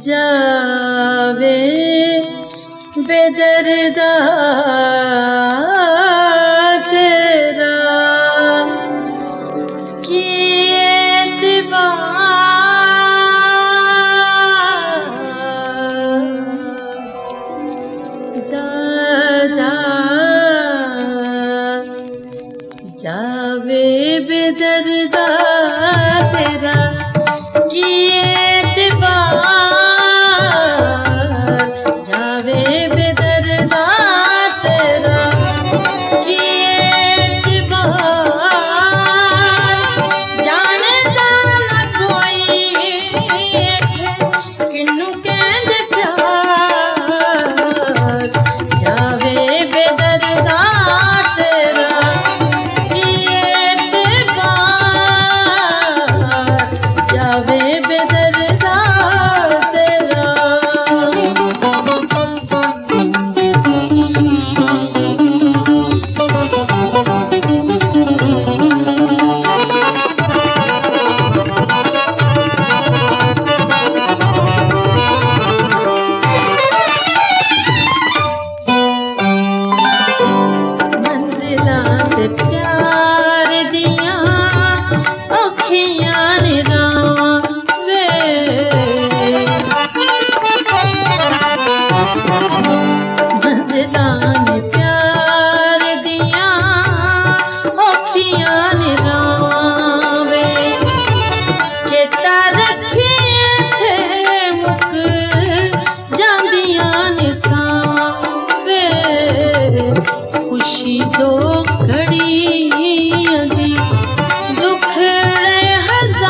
जावे बेदर्दा तेरा किए जा जा जावे बेदर्दा तेरा किए जावे बेदर्दा तेरा किए जानदा ना कोई किन्नू कहंदे प्यार जावे बेदर्दा तेरा जावे बेदर्दा तेरा। मंजिला ते प्यार दिया अखियां ने मंजिला ने प्यार दिया अखियां ने रावे चेता रखिए थे मुक जांदियां ने सावे खुशी दो घड़ियां दी दुखड़े हजार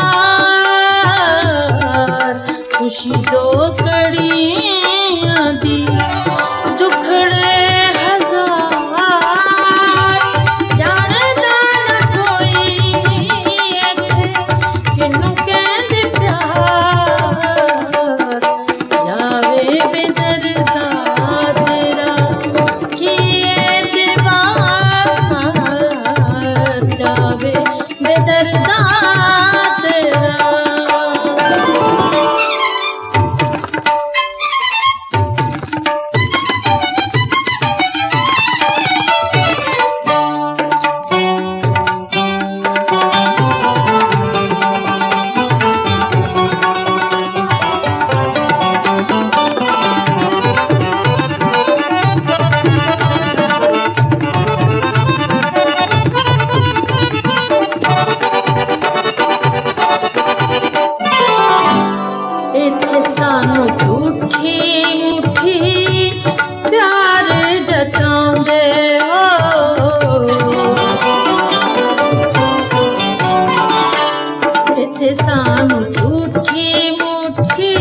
खुशी दो घड़ियां दी दुखड़े हजार जानदा ना कोई किन्नू कहंदे प्यार जावे बेदर्दा तेरा किए जावे बेदर्दा तेरा। इत्थे सानू झूठी मुठी प्यार जताउंदे हो इत्थे सानू झूठी मुठी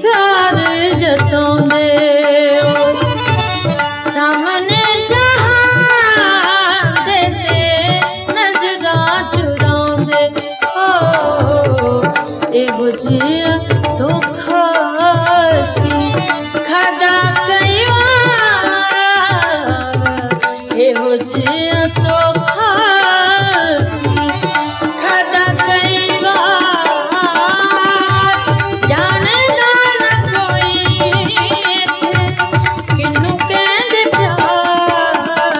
प्यार जताउंदे हो सामने जहां दे नजरां चुराउंदे हो एहो जिया धोखा सी खादा कई वार एहो जिया धोखा सी खादा कई वार जानदा ना कोई किन्नू कहंदे प्यार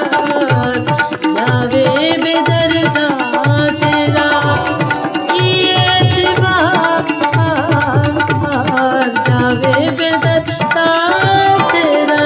जावे बेदर्दा तेरा जावे बेदर्दा तेरा।